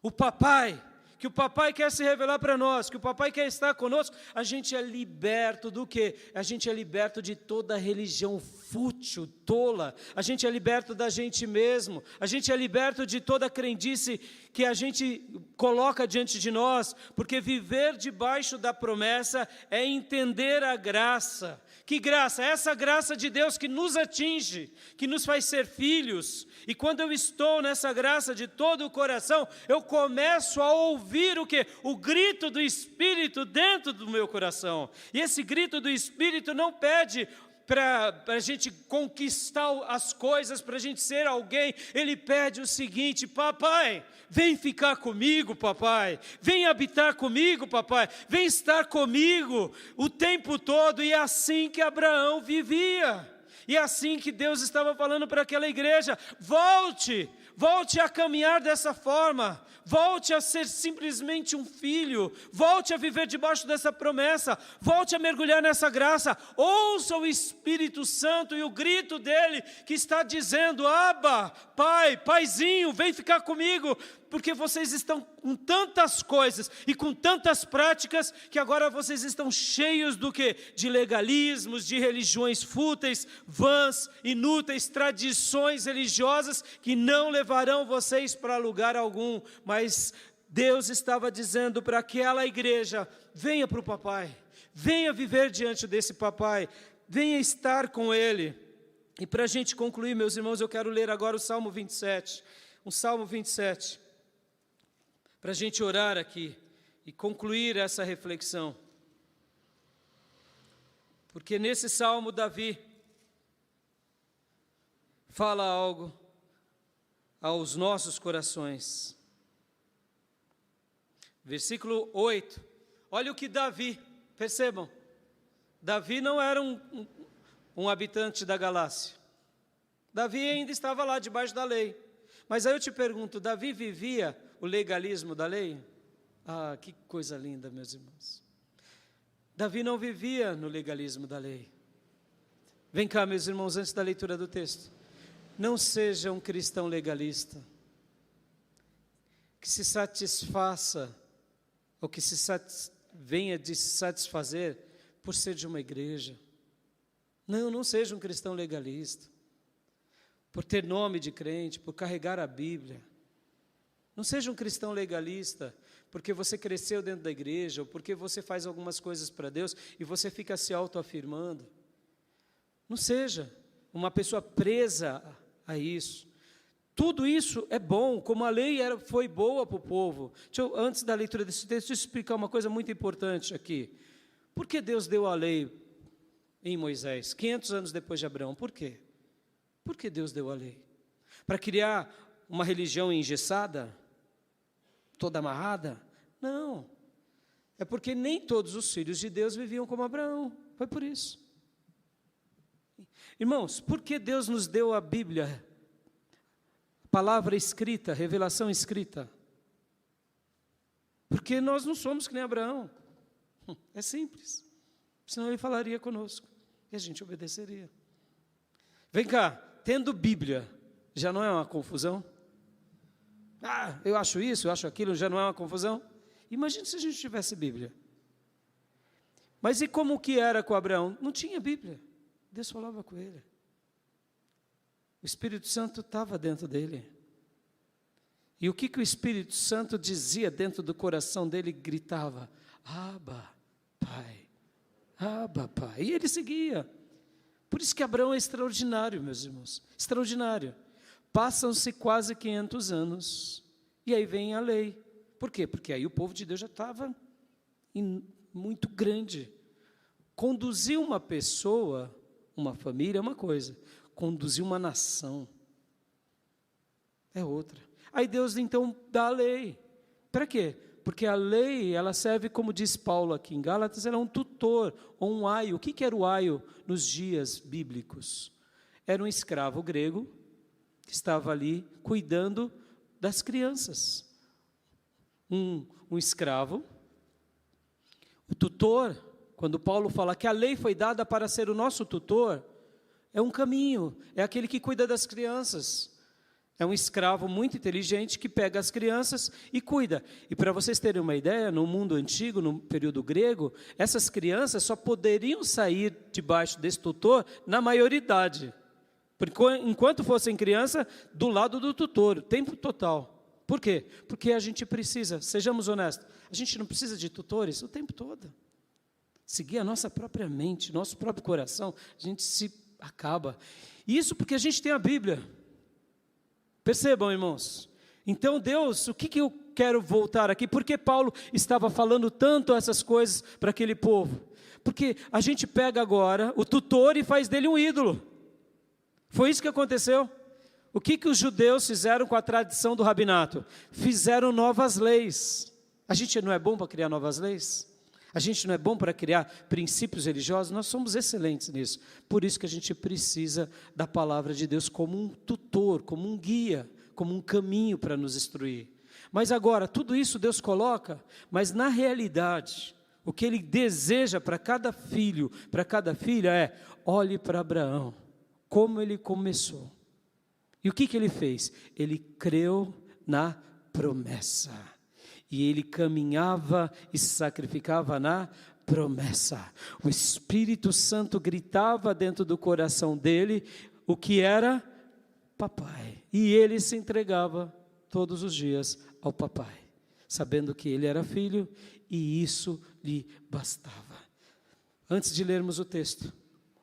o papai, que o papai quer se revelar para nós, que o papai quer estar conosco, a gente é liberto do quê? A gente é liberto de toda religião fútil, tola, a gente é liberto da gente mesmo, a gente é liberto de toda crendice que a gente coloca diante de nós, porque viver debaixo da promessa é entender a graça. Que graça? Essa graça de Deus que nos atinge, que nos faz ser filhos. E quando eu estou nessa graça de todo o coração, eu começo a ouvir o quê? O grito do Espírito dentro do meu coração. E esse grito do Espírito não pede para a gente conquistar as coisas, para a gente ser alguém. Ele pede o seguinte: papai, vem ficar comigo, papai, vem habitar comigo, papai, vem estar comigo o tempo todo. E é assim que Abraão vivia, e é assim que Deus estava falando para aquela igreja: volte a caminhar dessa forma, volte a ser simplesmente um filho, volte a viver debaixo dessa promessa, volte a mergulhar nessa graça, ouça o Espírito Santo e o grito dele que está dizendo: Abba, pai, paizinho, vem ficar comigo, porque vocês estão com tantas coisas e com tantas práticas que agora vocês estão cheios do quê? De legalismos, de religiões fúteis, vãs, inúteis, tradições religiosas que não levarão vocês para lugar algum. Mas Deus estava dizendo para aquela igreja: venha para o papai, venha viver diante desse papai, venha estar com ele. E para a gente concluir, meus irmãos, eu quero ler agora o Salmo 27, um Salmo 27, para a gente orar aqui e concluir essa reflexão. Porque nesse Salmo Davi fala algo aos nossos corações. versículo 8. Olha o que Davi, percebam, Davi não era um habitante da Galácia. Davi ainda estava lá debaixo da lei. Mas aí eu te pergunto, Davi vivia o legalismo da lei? Ah, que coisa linda, meus irmãos. Davi não vivia no legalismo da lei. Vem cá, meus irmãos, antes da leitura do texto. Não seja um cristão legalista, que se satisfaça, ou que venha de se satisfazer por ser de uma igreja. Não seja um cristão legalista, por ter nome de crente, por carregar a Bíblia. Não seja um cristão legalista, porque você cresceu dentro da igreja, ou porque você faz algumas coisas para Deus, e você fica se autoafirmando. Não seja uma pessoa presa a isso. Tudo isso é bom, como a lei foi boa para o povo. Antes da leitura desse texto, deixa eu explicar uma coisa muito importante aqui. Por que Deus deu a lei em Moisés, 500 anos depois de Abraão? Por quê? Por que Deus deu a lei? Para criar uma religião engessada? Toda amarrada? Não. É porque nem todos os filhos de Deus viviam como Abraão. Foi por isso. Irmãos, por que Deus nos deu a Bíblia? Palavra escrita, revelação escrita. Porque nós não somos que nem Abraão. É simples. Senão ele falaria conosco e a gente obedeceria. Vem cá, tendo Bíblia, já não é uma confusão? Ah, eu acho isso, eu acho aquilo, já não é uma confusão? Imagina se a gente tivesse Bíblia. Mas e como que era com Abraão? Não tinha Bíblia. Deus falava com ele. O Espírito Santo estava dentro dele. E o que o Espírito Santo dizia dentro do coração dele? Gritava, Abba, Pai, Abba, Pai. E ele seguia. Por isso que Abraão é extraordinário, meus irmãos. Extraordinário. Passam-se quase 500 anos. E aí vem a lei. Por quê? Porque aí o povo de Deus já estava muito grande. Conduzir uma pessoa, uma família é uma coisa. Conduzir uma nação é outra. Aí Deus então dá a lei. Para quê? Porque a lei, ela serve, como diz Paulo aqui em Gálatas, ela é um tutor, ou um aio. O que era o aio nos dias bíblicos? Era um escravo grego, que estava ali cuidando das crianças. Um escravo, o tutor, quando Paulo fala que a lei foi dada para ser o nosso tutor, é um caminho, é aquele que cuida das crianças. É um escravo muito inteligente que pega as crianças e cuida. E para vocês terem uma ideia, no mundo antigo, no período grego, essas crianças só poderiam sair debaixo desse tutor na maioridade. Porque enquanto fossem criança, do lado do tutor, tempo total. Por quê? Porque a gente precisa, sejamos honestos, a gente não precisa de tutores o tempo todo. Seguir a nossa própria mente, nosso próprio coração, a gente se acaba. Isso porque a gente tem a Bíblia. Percebam, irmãos? Então, Deus, o que eu quero voltar aqui? Por que Paulo estava falando tanto essas coisas para aquele povo? Porque a gente pega agora o tutor e faz dele um ídolo. Foi isso que aconteceu. O que os judeus fizeram com a tradição do rabinato? Fizeram novas leis. A gente não é bom para criar novas leis? A gente não é bom para criar princípios religiosos? Nós somos excelentes nisso. Por isso que a gente precisa da palavra de Deus como um tutor, como um guia, como um caminho para nos instruir. Mas agora, tudo isso Deus coloca, mas na realidade, o que Ele deseja para cada filho, para cada filha é, olhe para Abraão, como ele começou. E o que ele fez? Ele creu na promessa. E ele caminhava e se sacrificava na promessa. O Espírito Santo gritava dentro do coração dele o que era papai. E ele se entregava todos os dias ao papai, sabendo que ele era filho e isso lhe bastava. Antes de lermos o texto,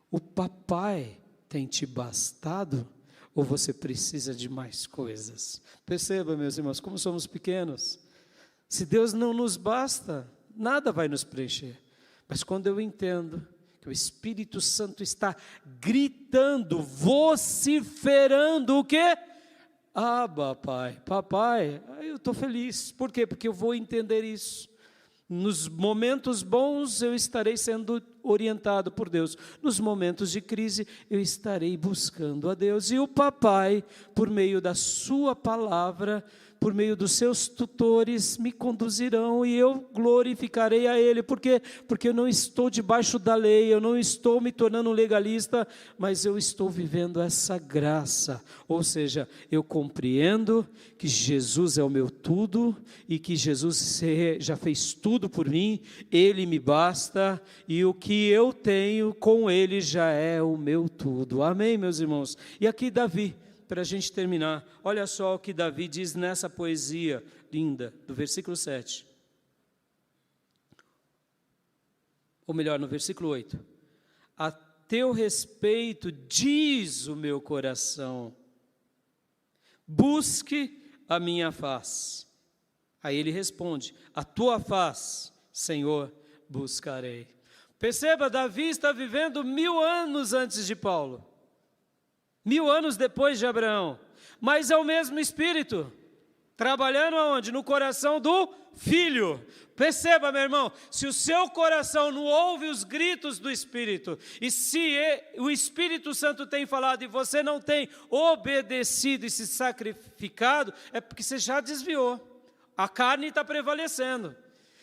o papai tem te bastado ou você precisa de mais coisas? Perceba, meus irmãos, como somos pequenos. Se Deus não nos basta, nada vai nos preencher. Mas quando eu entendo que o Espírito Santo está gritando, vociferando o quê? Abba, Pai, papai, eu estou feliz. Por quê? Porque eu vou entender isso. Nos momentos bons eu estarei sendo orientado por Deus. Nos momentos de crise eu estarei buscando a Deus. E o papai, por meio da sua palavra, por meio dos seus tutores, me conduzirão e eu glorificarei a Ele. Por quê? Porque eu não estou debaixo da lei, eu não estou me tornando um legalista, mas eu estou vivendo essa graça. Ou seja, eu compreendo que Jesus é o meu tudo e que Jesus já fez tudo por mim, Ele me basta e o que eu tenho com Ele já é o meu tudo. Amém, meus irmãos? E aqui Davi, para a gente terminar, olha só o que Davi diz nessa poesia linda, do versículo 7. Ou melhor, no versículo 8. A teu respeito diz o meu coração, busque a minha face. Aí ele responde, a tua face, Senhor, buscarei. Perceba, Davi está vivendo 1000 anos antes de Paulo. 1000 anos depois de Abraão, mas é o mesmo Espírito, trabalhando aonde? No coração do Filho. Perceba, meu irmão, se o seu coração não ouve os gritos do Espírito, e se o Espírito Santo tem falado e você não tem obedecido e se sacrificado, é porque você já desviou, a carne está prevalecendo.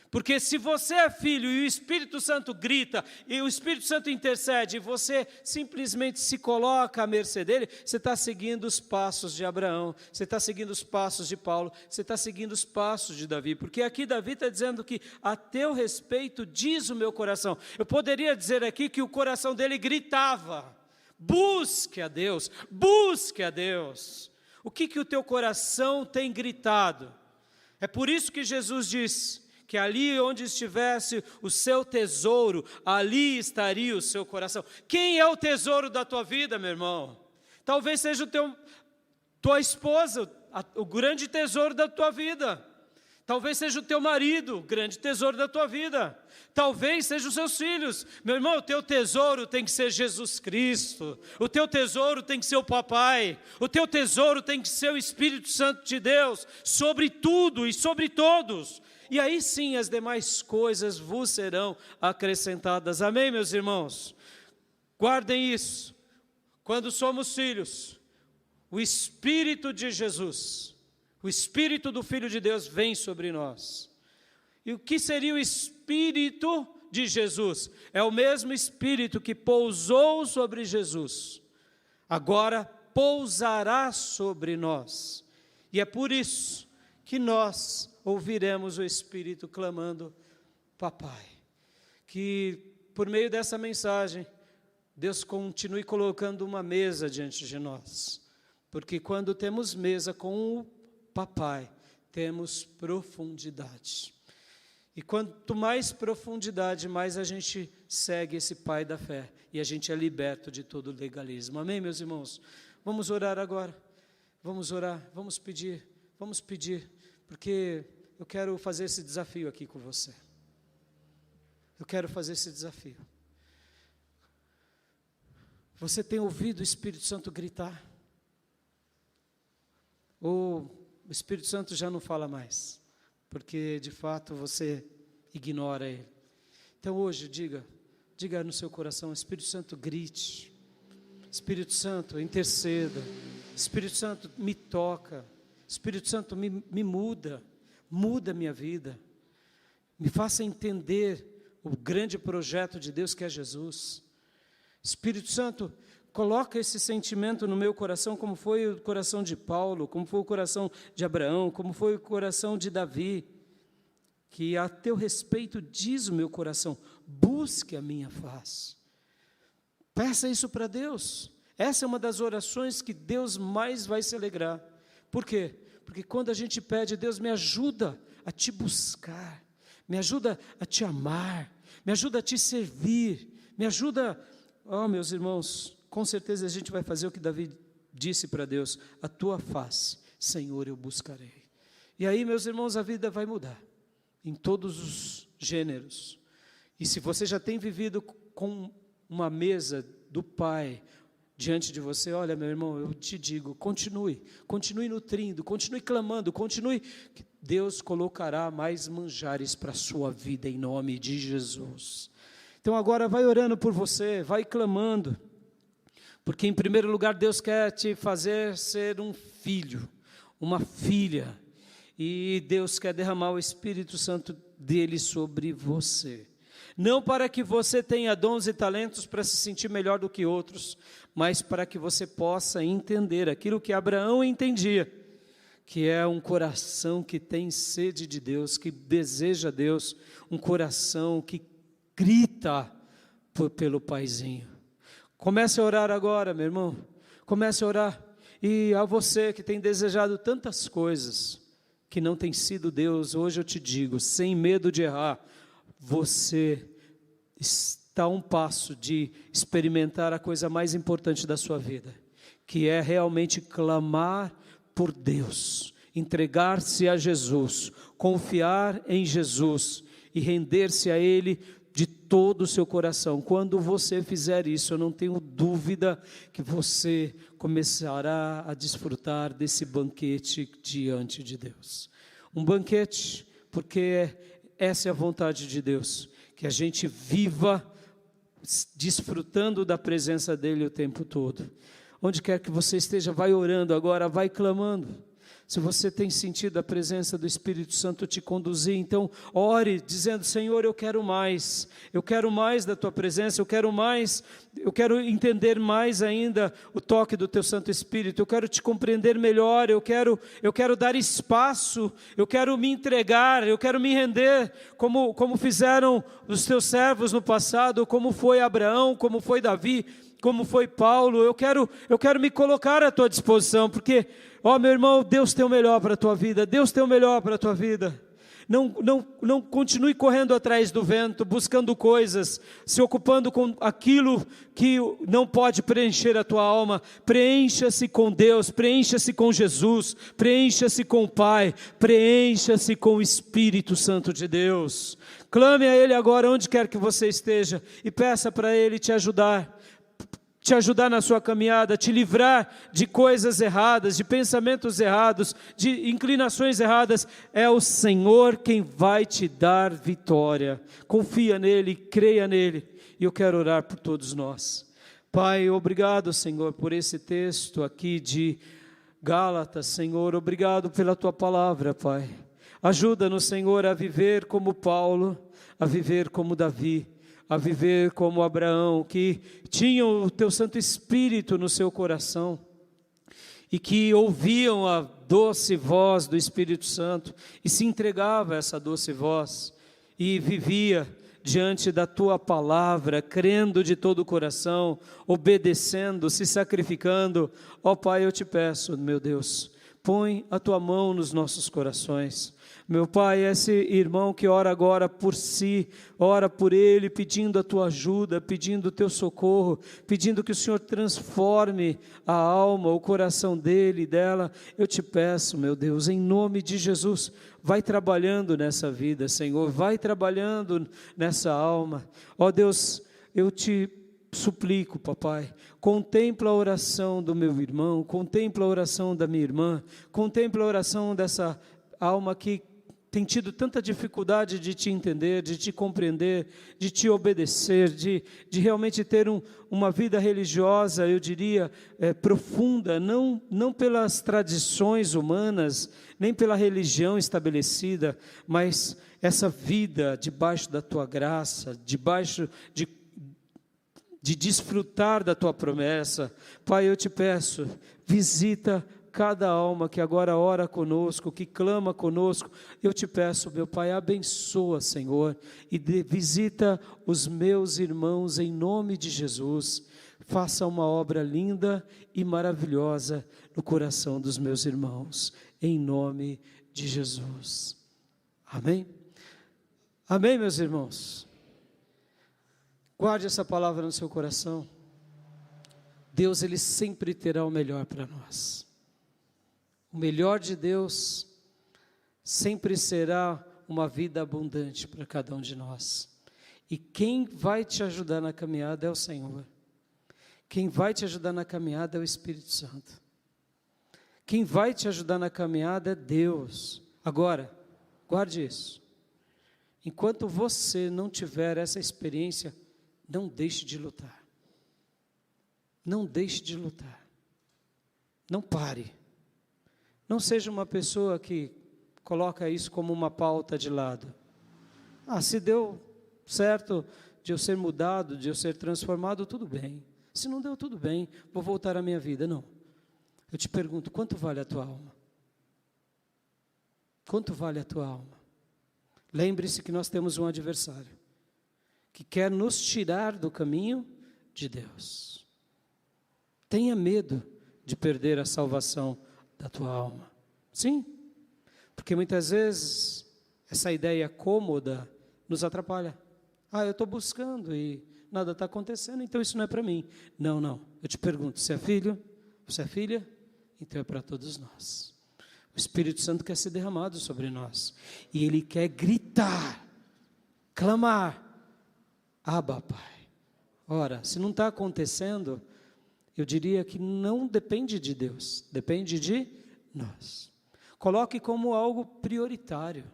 Porque se você é filho e o Espírito Santo grita, e o Espírito Santo intercede, e você simplesmente se coloca à mercê dele, você está seguindo os passos de Abraão, você está seguindo os passos de Paulo, você está seguindo os passos de Davi, porque aqui Davi está dizendo que a teu respeito diz o meu coração. Eu poderia dizer aqui que o coração dele gritava, busque a Deus, busque a Deus. O que o teu coração tem gritado? É por isso que Jesus disse, que ali onde estivesse o seu tesouro, ali estaria o seu coração. Quem é o tesouro da tua vida, meu irmão? Talvez seja tua esposa, o grande tesouro da tua vida. Talvez seja o teu marido, o grande tesouro da tua vida. Talvez sejam os seus filhos. Meu irmão, o teu tesouro tem que ser Jesus Cristo. O teu tesouro tem que ser o papai. O teu tesouro tem que ser o Espírito Santo de Deus, sobre tudo e sobre todos. E aí sim as demais coisas vos serão acrescentadas. Amém, meus irmãos? Guardem isso. Quando somos filhos, o Espírito de Jesus, o Espírito do Filho de Deus vem sobre nós. E o que seria o Espírito de Jesus? É o mesmo Espírito que pousou sobre Jesus. Agora pousará sobre nós. E é por isso que nós ouviremos o Espírito clamando, papai. Que por meio dessa mensagem, Deus continue colocando uma mesa diante de nós. Porque quando temos mesa com o papai, temos profundidade. E quanto mais profundidade, mais a gente segue esse pai da fé. E a gente é liberto de todo legalismo. Amém, meus irmãos? Vamos orar agora. Vamos orar, vamos pedir, porque eu quero fazer esse desafio aqui com você. Eu quero fazer esse desafio. Você tem ouvido o Espírito Santo gritar? Ou o Espírito Santo já não fala mais? Porque de fato você ignora ele. Então hoje diga no seu coração, Espírito Santo grite. Espírito Santo interceda. Espírito Santo me toca. Espírito Santo me muda. Muda a minha vida, me faça entender o grande projeto de Deus que é Jesus. Espírito Santo, coloca esse sentimento no meu coração, como foi o coração de Paulo, como foi o coração de Abraão, como foi o coração de Davi, que a teu respeito diz o meu coração, busque a minha face. Peça isso para Deus. Essa é uma das orações que Deus mais vai se alegrar. Por quê? Porque quando a gente pede, Deus me ajuda a te buscar, me ajuda a te amar, me ajuda a te servir, me ajuda, meus irmãos, com certeza a gente vai fazer o que Davi disse para Deus, a tua face, Senhor, eu buscarei. E aí, meus irmãos, a vida vai mudar, em todos os gêneros. E se você já tem vivido com uma mesa do Pai, diante de você, olha, meu irmão, eu te digo, continue nutrindo, continue clamando, continue, que Deus colocará mais manjares para a sua vida, em nome de Jesus. Então agora vai orando por você, vai clamando, porque em primeiro lugar Deus quer te fazer ser um filho, uma filha, e Deus quer derramar o Espírito Santo dele sobre você. Não para que você tenha dons e talentos para se sentir melhor do que outros, mas para que você possa entender aquilo que Abraão entendia, que é um coração que tem sede de Deus, que deseja Deus, um coração que grita pelo Paizinho. Comece a orar agora, meu irmão, comece a orar, e a você que tem desejado tantas coisas, que não tem sido Deus, hoje eu te digo, sem medo de errar, você está a um passo de experimentar a coisa mais importante da sua vida, que é realmente clamar por Deus, entregar-se a Jesus, confiar em Jesus e render-se a Ele de todo o seu coração. Quando você fizer isso, eu não tenho dúvida que você começará a desfrutar desse banquete diante de Deus. Um banquete, porque essa é a vontade de Deus, que a gente viva desfrutando da presença dEle o tempo todo. Onde quer que você esteja, vai orando agora, vai clamando. Se você tem sentido a presença do Espírito Santo te conduzir, então ore dizendo, Senhor, eu quero mais da Tua presença, eu quero entender mais ainda o toque do Teu Santo Espírito, eu quero te compreender melhor, eu quero dar espaço, eu quero me entregar, eu quero me render, como fizeram os Teus servos no passado, como foi Abraão, como foi Davi, como foi Paulo. Eu quero me colocar à Tua disposição, porque, meu irmão, Deus tem o melhor para a tua vida, Deus tem o melhor para a tua vida. Não continue correndo atrás do vento, buscando coisas, se ocupando com aquilo que não pode preencher a tua alma. Preencha-se com Deus, preencha-se com Jesus, preencha-se com o Pai, preencha-se com o Espírito Santo de Deus. Clame a Ele agora, onde quer que você esteja, e peça para Ele te ajudar na sua caminhada, te livrar de coisas erradas, de pensamentos errados, de inclinações erradas. É o Senhor quem vai te dar vitória. Confia nele, creia nele. E eu quero orar por todos nós. Pai, obrigado, Senhor, por esse texto aqui de Gálatas, Senhor. Obrigado pela Tua palavra, Pai. Ajuda-nos, Senhor, a viver como Paulo, a viver como Davi, a viver como Abraão, que tinham o Teu Santo Espírito no seu coração, e que ouviam a doce voz do Espírito Santo, e se entregava a essa doce voz, e vivia diante da Tua palavra, crendo de todo o coração, obedecendo, se sacrificando. Pai, eu te peço, meu Deus, põe a Tua mão nos nossos corações. Meu Pai, esse irmão que ora agora por si, ora por ele, pedindo a Tua ajuda, pedindo o Teu socorro, pedindo que o Senhor transforme a alma, o coração dele e dela. Eu te peço, meu Deus, em nome de Jesus, vai trabalhando nessa vida, Senhor, vai trabalhando nessa alma. Deus, eu te suplico, papai, contempla a oração do meu irmão, contempla a oração da minha irmã, contempla a oração dessa alma que tem tido tanta dificuldade de te entender, de te compreender, de te obedecer, de realmente ter uma vida religiosa, eu diria, profunda, não pelas tradições humanas, nem pela religião estabelecida, mas essa vida debaixo da Tua graça, debaixo de desfrutar da Tua promessa. Pai, eu te peço, visita cada alma que agora ora conosco, que clama conosco. Eu te peço, meu Pai, abençoa, Senhor, e visita os meus irmãos em nome de Jesus. Faça uma obra linda e maravilhosa no coração dos meus irmãos, em nome de Jesus. Amém? Amém, meus irmãos? Guarde essa palavra no seu coração. Deus, Ele sempre terá o melhor para nós. O melhor de Deus sempre será uma vida abundante para cada um de nós. E quem vai te ajudar na caminhada é o Senhor. Quem vai te ajudar na caminhada é o Espírito Santo. Quem vai te ajudar na caminhada é Deus. Agora, guarde isso. Enquanto você não tiver essa experiência, não deixe de lutar. Não deixe de lutar. Não pare. Não seja uma pessoa que coloca isso como uma pauta de lado. Se deu certo de eu ser mudado, de eu ser transformado, tudo bem. Se não deu, tudo bem, vou voltar à minha vida. Não. Eu te pergunto, quanto vale a tua alma? Quanto vale a tua alma? Lembre-se que nós temos um adversário que quer nos tirar do caminho de Deus. Tenha medo de perder a salvação da tua alma. Sim, porque muitas vezes essa ideia cômoda nos atrapalha. Eu estou buscando e nada está acontecendo, então isso não é para mim. Não. Eu te pergunto, você é filho? Você é filha? Então é para todos nós. O Espírito Santo quer ser derramado sobre nós. E Ele quer gritar, clamar, Abba, Pai. Ora, se não está acontecendo, eu diria que não depende de Deus, depende de nós. Coloque como algo prioritário.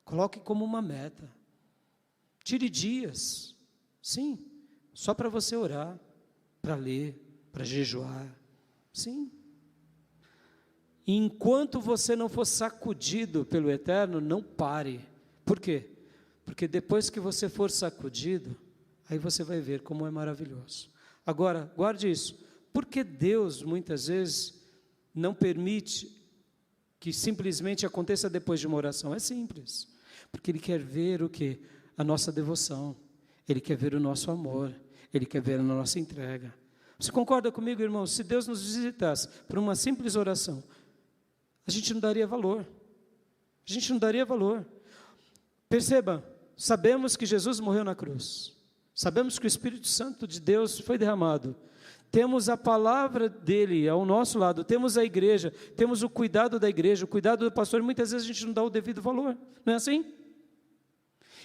Coloque como uma meta. Tire dias, sim, só para você orar, para ler, para jejuar, sim. E enquanto você não for sacudido pelo Eterno, não pare. Por quê? Porque depois que você for sacudido, aí você vai ver como é maravilhoso. Agora, guarde isso. Porque Deus, muitas vezes, não permite que simplesmente aconteça depois de uma oração? É simples. Porque Ele quer ver o quê? A nossa devoção. Ele quer ver o nosso amor. Ele quer ver a nossa entrega. Você concorda comigo, irmão? Se Deus nos visitasse por uma simples oração, a gente não daria valor. A gente não daria valor. Perceba, sabemos que Jesus morreu na cruz. Sabemos que o Espírito Santo de Deus foi derramado. Temos a palavra dele ao nosso lado, temos a igreja, temos o cuidado da igreja, o cuidado do pastor. Muitas vezes a gente não dá o devido valor, não é assim?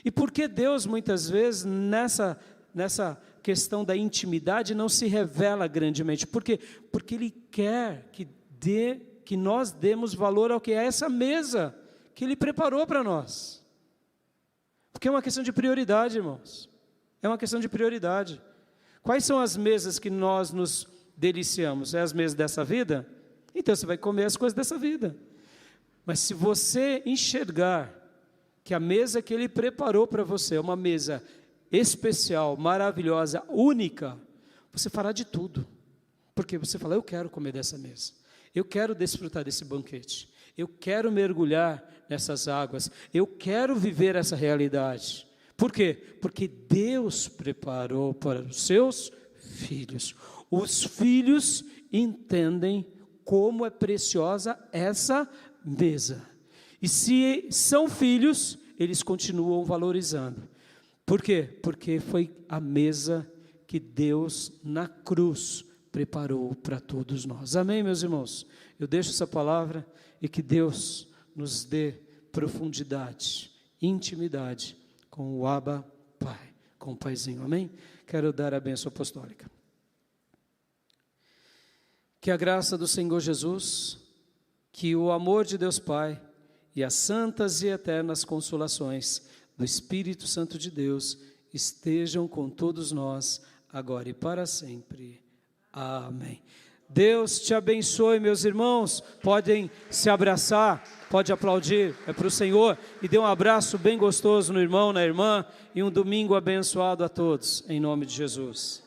E por que Deus muitas vezes nessa questão da intimidade não se revela grandemente? Por quê? Porque Ele quer que nós demos valor ao que é essa mesa que Ele preparou para nós. Porque é uma questão de prioridade, irmãos. É uma questão de prioridade. Quais são as mesas que nós nos deliciamos? É as mesas dessa vida? Então você vai comer as coisas dessa vida. Mas se você enxergar que a mesa que Ele preparou para você é uma mesa especial, maravilhosa, única, você fará de tudo. Porque você fala, eu quero comer dessa mesa. Eu quero desfrutar desse banquete. Eu quero mergulhar nessas águas. Eu quero viver essa realidade. Por quê? Porque Deus preparou para os seus filhos. Os filhos entendem como é preciosa essa mesa. E se são filhos, eles continuam valorizando. Por quê? Porque foi a mesa que Deus na cruz preparou para todos nós. Amém, meus irmãos? Eu deixo essa palavra e que Deus nos dê profundidade, intimidade com o Abba Pai, com o Paizinho, amém? Quero dar a bênção apostólica. Que a graça do Senhor Jesus, que o amor de Deus Pai e as santas e eternas consolações do Espírito Santo de Deus estejam com todos nós, agora e para sempre. Amém. Deus te abençoe, meus irmãos. Podem se abraçar, pode aplaudir, é para o Senhor. E dê um abraço bem gostoso no irmão, na irmã. E um domingo abençoado a todos, em nome de Jesus.